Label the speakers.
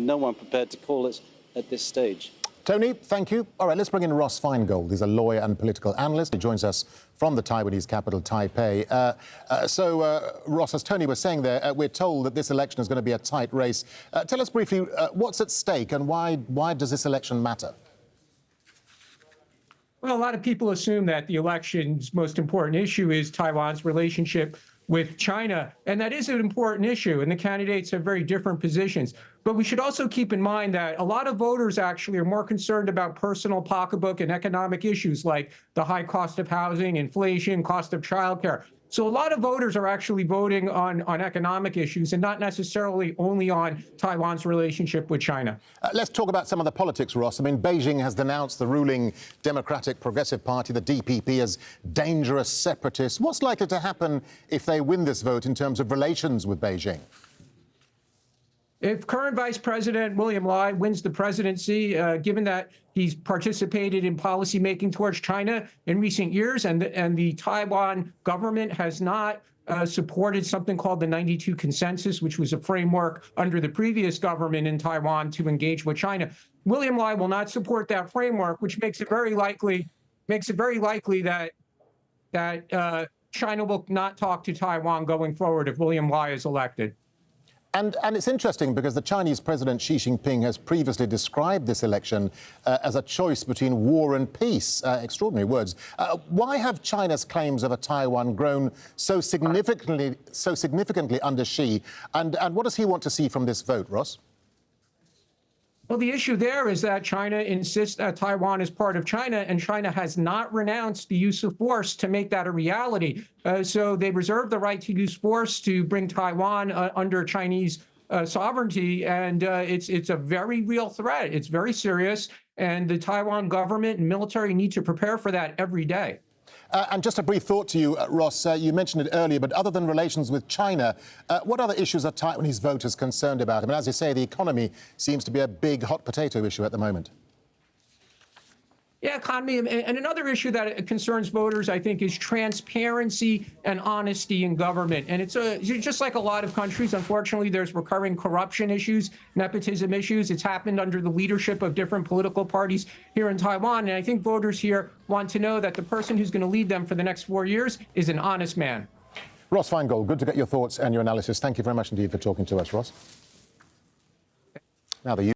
Speaker 1: and no one prepared to call it at this stage.
Speaker 2: Tony, thank you. All right, let's bring in Ross Feingold. He's a lawyer and political analyst. He joins us from the Taiwanese capital, Taipei. Ross, as Tony was saying there, we're told that this election is going to be a tight race. Tell us briefly, what's at stake and why does this election matter?
Speaker 3: Well, a lot of people assume that the election's most important issue is Taiwan's relationship with China, and that is an important issue, and the candidates have very different positions. But we should also keep in mind that a lot of voters actually are more concerned about personal pocketbook and economic issues like the high cost of housing, inflation, cost of childcare. So a lot of voters are actually voting on economic issues and not necessarily only on Taiwan's relationship with China.
Speaker 2: Let's talk about some of the politics, Ross. I mean, Beijing has denounced the ruling Democratic Progressive Party, the DPP, as dangerous separatists. What's likely to happen if they win this vote in terms of relations with Beijing?
Speaker 3: If current Vice President William Lai wins the presidency, given that he's participated in policymaking towards China in recent years, and the Taiwan government has not supported something called the 92 Consensus, which was a framework under the previous government in Taiwan to engage with China, William Lai will not support that framework, which makes it very likely that China will not talk to Taiwan going forward if William Lai is elected.
Speaker 2: And it's interesting because the Chinese President Xi Jinping has previously described this election as a choice between war and peace. Extraordinary words. Why have China's claims over Taiwan grown so significantly under Xi? And what does he want to see from this vote, Ross?
Speaker 3: Well, the issue there is that China insists that Taiwan is part of China, and China has not renounced the use of force to make that a reality. So they reserve the right to use force to bring Taiwan under Chinese sovereignty, and it's a very real threat. It's very serious, and the Taiwan government and military need to prepare for that every day.
Speaker 2: And just a brief thought to you, Ross, you mentioned it earlier, but other than relations with China, what other issues are Taiwanese voters concerned about? I mean, as you say, the economy seems to be a big hot potato issue at the moment.
Speaker 3: Yeah, economy. And another issue that concerns voters, I think, is transparency and honesty in government. And it's just like a lot of countries, unfortunately, there's recurring corruption issues, nepotism issues. It's happened under the leadership of different political parties here in Taiwan. And I think voters here want to know that the person who's going to lead them for the next 4 years is an honest man.
Speaker 2: Ross Feingold, good to get your thoughts and your analysis. Thank you very much indeed for talking to us, Ross. Now, the